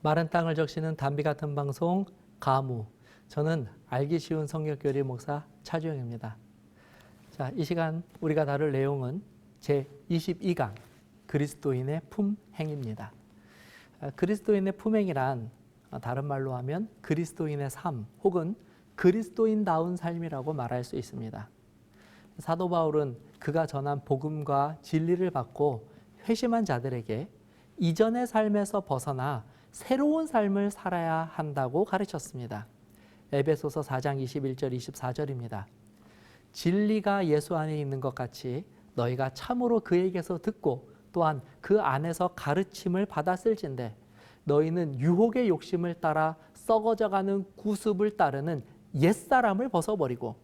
마른 땅을 적시는 담비 같은 방송 가무. 저는 알기 쉬운 성경교리 목사 차주영입니다. 자, 이 시간 우리가 다룰 내용은 제22강 그리스도인의 품행입니다. 그리스도인의 품행이란 다른 말로 하면 그리스도인의 삶 혹은 그리스도인다운 삶이라고 말할 수 있습니다. 사도 바울은 그가 전한 복음과 진리를 받고 회심한 자들에게 이전의 삶에서 벗어나 새로운 삶을 살아야 한다고 가르쳤습니다. 에베소서 4장 21절 24절입니다. 진리가 예수 안에 있는 것 같이 너희가 참으로 그에게서 듣고 또한 그 안에서 가르침을 받았을진대 너희는 유혹의 욕심을 따라 썩어져가는 구습을 따르는 옛사람을 벗어버리고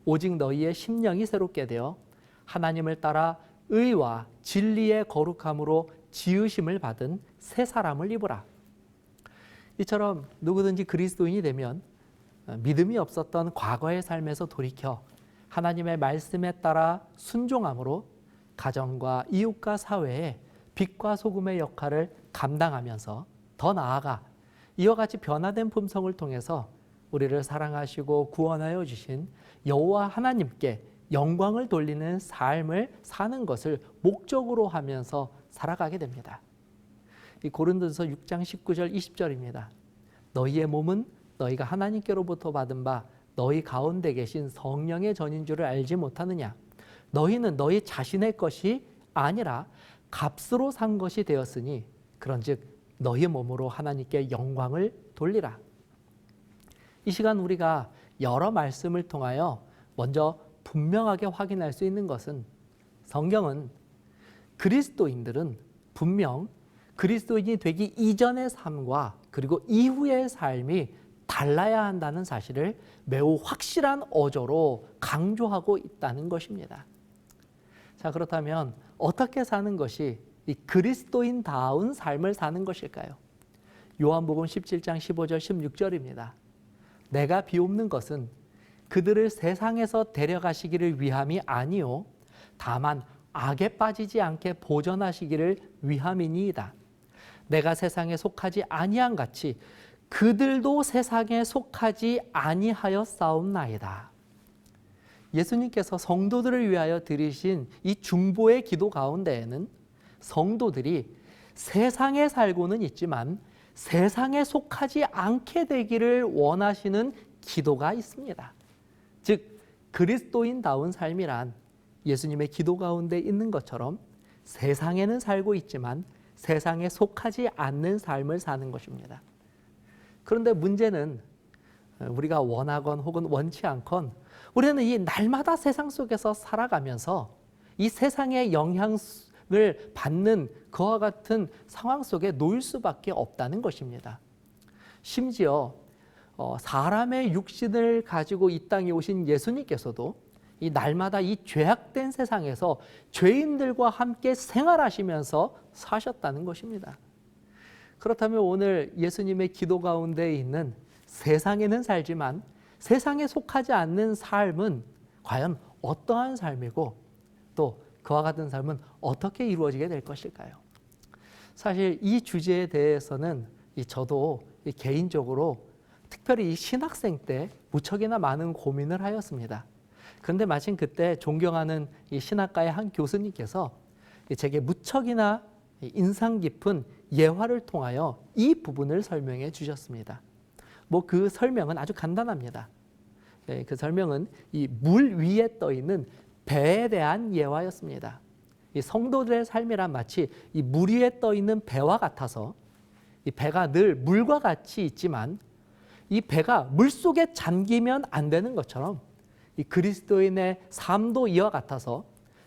오직 너희의 심령이 새롭게 되어 하나님을 따라 의와 진리의 거룩함으로 지으심을 받은 새 사람을 입으라. 이처럼 누구든지 그리스도인이 되면 믿음이 없었던 과거의 삶에서 돌이켜 하나님의 말씀에 따라 순종함으로 가정과 이웃과 사회에 빛과 소금의 역할을 감당하면서 더 나아가 이와 같이 변화된 품성을 통해서 우리를 사랑하시고 구원하여 주신 여호와 하나님께 영광을 돌리는 삶을 사는 것을 목적으로 하면서 살아가게 됩니다. 이 고린도전서 6장 19절 20절입니다. 너희의 몸은 너희가 하나님께로부터 받은 바 너희 가운데 계신 성령의 전인 줄을 알지 못하느냐. 너희는 너희 자신의 것이 아니라 값으로 산 것이 되었으니 그런즉 너희 몸으로 하나님께 영광을 돌리라. 이 시간 우리가 여러 말씀을 통하여 먼저 분명하게 확인할 수 있는 것은 성경은 그리스도인들은 분명 그리스도인이 되기 이전의 삶과 그리고 이후의 삶이 달라야 한다는 사실을 매우 확실한 어조로 강조하고 있다는 것입니다. 자, 그렇다면 어떻게 사는 것이 이 그리스도인다운 삶을 사는 것일까요? 요한복음 17장 15절 16절입니다. 내가 비옵는 것은 그들을 세상에서 데려가시기를 위함이 아니요 다만 악에 빠지지 않게 보전하시기를 위함이니이다. 내가 세상에 속하지 아니한 같이 그들도 세상에 속하지 아니하였사옵나이다. 예수님께서 성도들을 위하여 드리신 이 중보의 기도 가운데에는 성도들이 세상에 살고는 있지만 세상에 속하지 않게 되기를 원하시는 기도가 있습니다. 즉 그리스도인다운 삶이란 예수님의 기도 가운데 있는 것처럼 세상에는 살고 있지만 세상에 속하지 않는 삶을 사는 것입니다. 그런데 문제는 우리가 원하건 혹은 원치 않건 우리는 이 날마다 세상 속에서 살아가면서 이 세상의 영향을 받는 그와 같은 상황 속에 놓일 수밖에 없다는 것입니다. 심지어 사람의 육신을 가지고 이 땅에 오신 예수님께서도 이 날마다 이 죄악된 세상에서 죄인들과 함께 생활하시면서 사셨다는 것입니다. 그렇다면 오늘 예수님의 기도 가운데 있는 세상에는 살지만 세상에 속하지 않는 삶은 과연 어떠한 삶이고 또 그와 같은 삶은 어떻게 이루어지게 될 것일까요? 사실 이 주제에 대해서는 저도 개인적으로 특별히 이 신학생 때 무척이나 많은 고민을 하였습니다. 그런데 마침 그때 존경하는 이 신학과의 한 교수님께서 제게 무척이나 인상 깊은 예화를 통하여 이 부분을 설명해 주셨습니다. 그 설명은 아주 간단합니다. 그 설명은 이 물 위에 떠 있는 배에 대한 예화였습니다. 이 성도들의 삶이란 마치 이 물 위에 떠 있는 배와 같아서 이 배가 늘 물과 같이 있지만 이 배가 물 속에 잠기면 안 되는 것처럼 이 그리스도인의 삶도 이와 같아서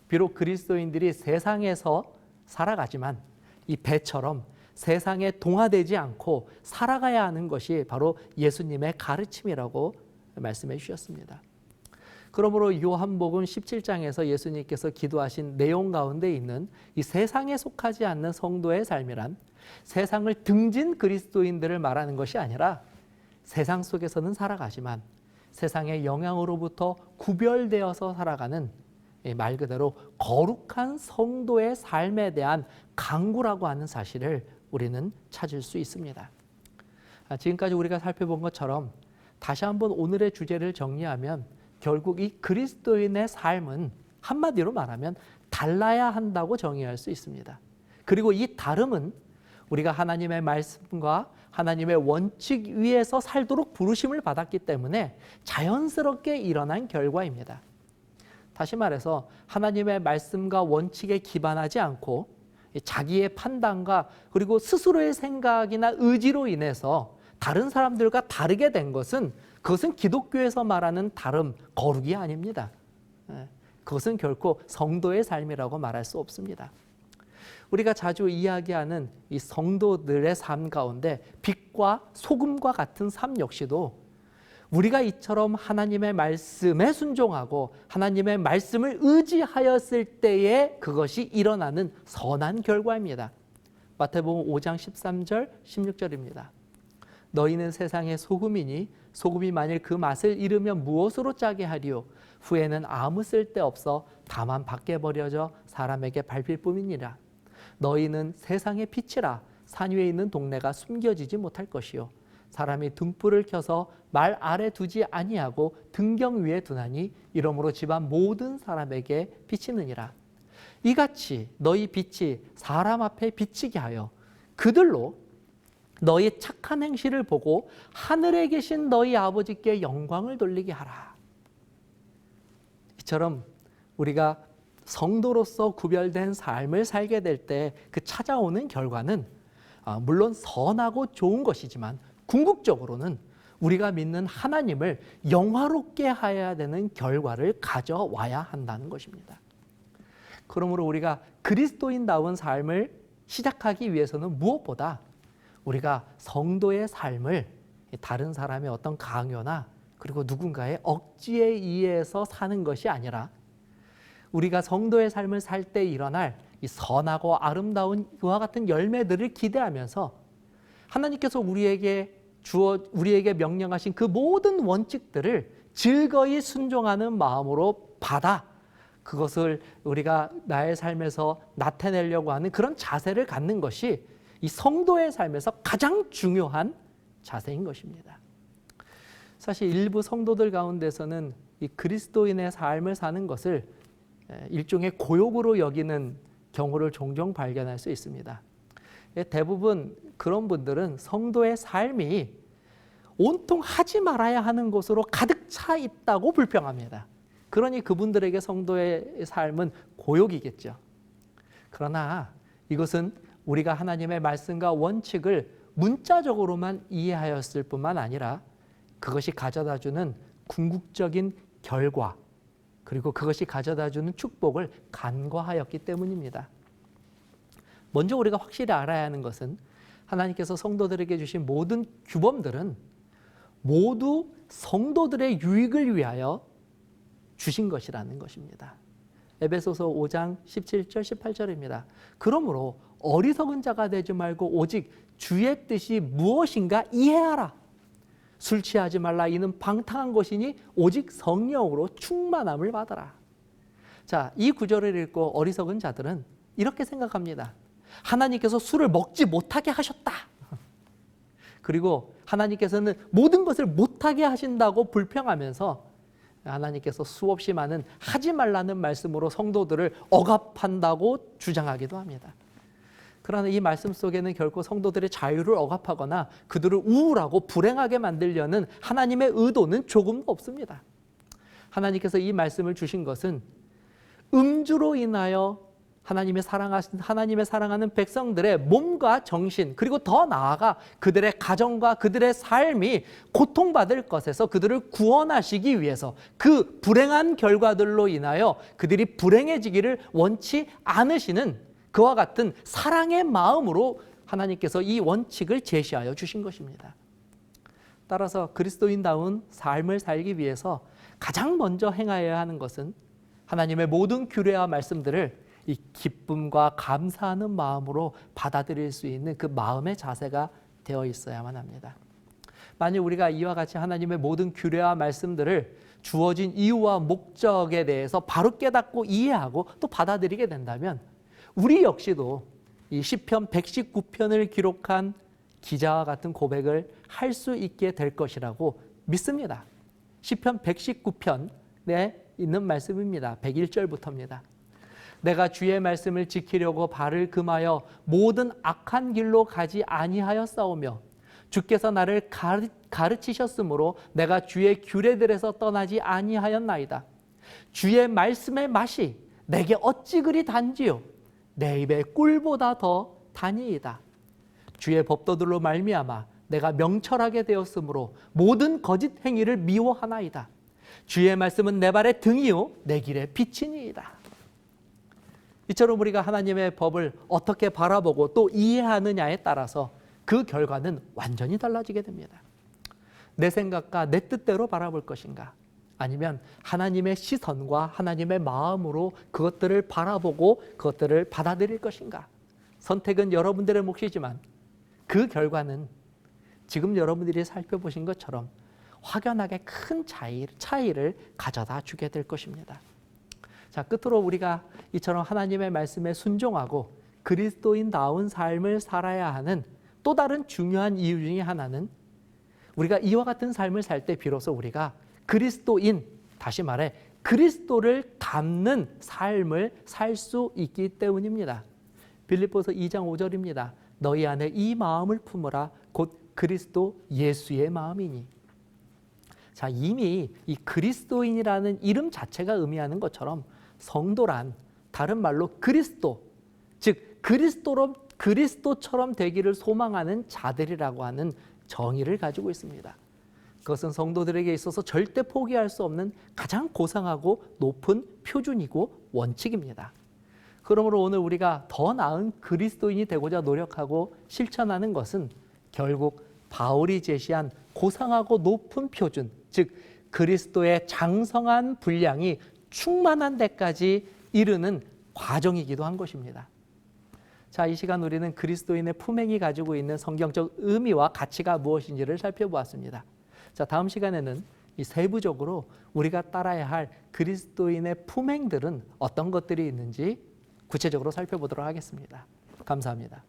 비록 그리스도인들이 세상에서 살아가지만 이 배처럼 세상에 동화되지 않고 살아가야 하는 것이 바로 예수님의 가르침이라고 말씀해 주셨습니다. 그러므로 요한복음 17장에서 예수님께서 기도하신 내용 가운데 있는 이 세상에 속하지 않는 성도의 삶이란 세상을 등진 그리스도인들을 말하는 것이 아니라 세상 속에서는 살아가지만 세상의 영향으로부터 구별되어서 살아가는 말 그대로 거룩한 성도의 삶에 대한 강구라고 하는 사실을 우리는 찾을 수 있습니다. 지금까지 우리가 살펴본 것처럼 다시 한번 오늘의 주제를 정리하면 결국 이 그리스도인의 삶은 한마디로 말하면 달라야 한다고 정의할 수 있습니다. 그리고 이 다름은 우리가 하나님의 말씀과 하나님의 원칙 위에서 살도록 부르심을 받았기 때문에 자연스럽게 일어난 결과입니다. 다시 말해서 하나님의 말씀과 원칙에 기반하지 않고 자기의 판단과 그리고 스스로의 생각이나 의지로 인해서 다른 사람들과 다르게 된 것은 그것은 기독교에서 말하는 다름, 거룩이 아닙니다. 그것은 결코 성도의 삶이라고 말할 수 없습니다. 우리가 자주 이야기하는 이 성도들의 삶 가운데 빛과 소금과 같은 삶 역시도 우리가 이처럼 하나님의 말씀에 순종하고 하나님의 말씀을 의지하였을 때에 그것이 일어나는 선한 결과입니다. 마태복음 5장 13절 16절입니다. 너희는 세상의 소금이니 소금이 만일 그 맛을 잃으면 무엇으로 짜게 하리요? 후에는 아무 쓸데없어 다만 밖에 버려져 사람에게 밟힐 뿐이니라. 너희는 세상의 빛이라. 산 위에 있는 동네가 숨겨지지 못할 것이요 사람이 등불을 켜서 말 아래 두지 아니하고 등경 위에 두나니 이러므로 집안 모든 사람에게 비치느니라. 이같이 너희 빛이 사람 앞에 비치게 하여 그들로 너희 착한 행실을 보고 하늘에 계신 너희 아버지께 영광을 돌리게 하라. 이처럼 우리가 성도로서 구별된 삶을 살게 될 때 그 찾아오는 결과는 물론 선하고 좋은 것이지만 궁극적으로는 우리가 믿는 하나님을 영화롭게 해야 되는 결과를 가져와야 한다는 것입니다. 그러므로 우리가 그리스도인다운 삶을 시작하기 위해서는 무엇보다 우리가 성도의 삶을 다른 사람의 어떤 강요나 그리고 누군가의 억지에 의해서 사는 것이 아니라 우리가 성도의 삶을 살 때 일어날 이 선하고 아름다운 이와 같은 열매들을 기대하면서 하나님께서 우리에게 명령하신 그 모든 원칙들을 즐거이 순종하는 마음으로 받아 그것을 우리가 나의 삶에서 나타내려고 하는 그런 자세를 갖는 것이 이 성도의 삶에서 가장 중요한 자세인 것입니다. 사실 일부 성도들 가운데서는 이 그리스도인의 삶을 사는 것을 일종의 고욕으로 여기는 경우를 종종 발견할 수 있습니다. 대부분 그런 분들은 성도의 삶이 온통 하지 말아야 하는 것으로 가득 차 있다고 불평합니다. 그러니 그분들에게 성도의 삶은 고욕이겠죠. 그러나 이것은 우리가 하나님의 말씀과 원칙을 문자적으로만 이해하였을 뿐만 아니라 그것이 가져다주는 궁극적인 결과 그리고 그것이 가져다주는 축복을 간과하였기 때문입니다. 먼저 우리가 확실히 알아야 하는 것은 하나님께서 성도들에게 주신 모든 규범들은 모두 성도들의 유익을 위하여 주신 것이라는 것입니다. 에베소서 5장 17절 18절입니다. 그러므로 어리석은 자가 되지 말고 오직 주의 뜻이 무엇인가 이해하라. 술 취하지 말라. 이는 방탕한 것이니 오직 성령으로 충만함을 받아라. 자, 이 구절을 읽고 어리석은 자들은 이렇게 생각합니다. 하나님께서 술을 먹지 못하게 하셨다. 그리고 하나님께서는 모든 것을 못하게 하신다고 불평하면서 하나님께서 수없이 많은 하지 말라는 말씀으로 성도들을 억압한다고 주장하기도 합니다. 그러나 이 말씀 속에는 결코 성도들의 자유를 억압하거나 그들을 우울하고 불행하게 만들려는 하나님의 의도는 조금도 없습니다. 하나님께서 이 말씀을 주신 것은 음주로 인하여 하나님의 사랑하는 백성들의 몸과 정신 그리고 더 나아가 그들의 가정과 그들의 삶이 고통받을 것에서 그들을 구원하시기 위해서 그 불행한 결과들로 인하여 그들이 불행해지기를 원치 않으시는 그와 같은 사랑의 마음으로 하나님께서 이 원칙을 제시하여 주신 것입니다. 따라서 그리스도인다운 삶을 살기 위해서 가장 먼저 행하여야 하는 것은 하나님의 모든 규례와 말씀들을 이 기쁨과 감사하는 마음으로 받아들일 수 있는 그 마음의 자세가 되어 있어야만 합니다. 만약 우리가 이와 같이 하나님의 모든 규례와 말씀들을 주어진 이유와 목적에 대해서 바로 깨닫고 이해하고 또 받아들이게 된다면 우리 역시도 이 시편 119편을 기록한 기자와 같은 고백을 할 수 있게 될 것이라고 믿습니다. 시편 119편에 있는 말씀입니다. 101절부터입니다. 내가 주의 말씀을 지키려고 발을 금하여 모든 악한 길로 가지 아니하였사오며 주께서 나를 가르치셨으므로 내가 주의 규례들에서 떠나지 아니하였나이다. 주의 말씀의 맛이 내게 어찌 그리 단지요 내 입에 꿀보다 더 다니이다. 주의 법도들로 말미암아 내가 명철하게 되었으므로 모든 거짓 행위를 미워하나이다. 주의 말씀은 내 발의 등이요 내 길의 빛이니이다. 이처럼 우리가 하나님의 법을 어떻게 바라보고 또 이해하느냐에 따라서 그 결과는 완전히 달라지게 됩니다. 내 생각과 내 뜻대로 바라볼 것인가? 아니면 하나님의 시선과 하나님의 마음으로 그것들을 바라보고 그것들을 받아들일 것인가? 선택은 여러분들의 몫이지만 그 결과는 지금 여러분들이 살펴보신 것처럼 확연하게 큰 차이를 가져다 주게 될 것입니다. 자, 끝으로 우리가 이처럼 하나님의 말씀에 순종하고 그리스도인다운 삶을 살아야 하는 또 다른 중요한 이유 중에 하나는 우리가 이와 같은 삶을 살 때 비로소 우리가 그리스도인, 다시 말해 그리스도를 닮는 삶을 살 수 있기 때문입니다. 빌립보서 2장 5절입니다. 너희 안에 이 마음을 품으라 곧 그리스도 예수의 마음이니. 자, 이미 이 그리스도인이라는 이름 자체가 의미하는 것처럼 성도란 다른 말로 그리스도, 즉 그리스도처럼 되기를 소망하는 자들이라고 하는 정의를 가지고 있습니다. 그것은 성도들에게 있어서 절대 포기할 수 없는 가장 고상하고 높은 표준이고 원칙입니다. 그러므로 오늘 우리가 더 나은 그리스도인이 되고자 노력하고 실천하는 것은 결국 바울이 제시한 고상하고 높은 표준, 즉 그리스도의 장성한 분량이 충만한 데까지 이르는 과정이기도 한 것입니다. 자, 이 시간 우리는 그리스도인의 품행이 가지고 있는 성경적 의미와 가치가 무엇인지를 살펴보았습니다. 자, 다음 시간에는 이 세부적으로 우리가 따라야 할 그리스도인의 품행들은 어떤 것들이 있는지 구체적으로 살펴보도록 하겠습니다. 감사합니다.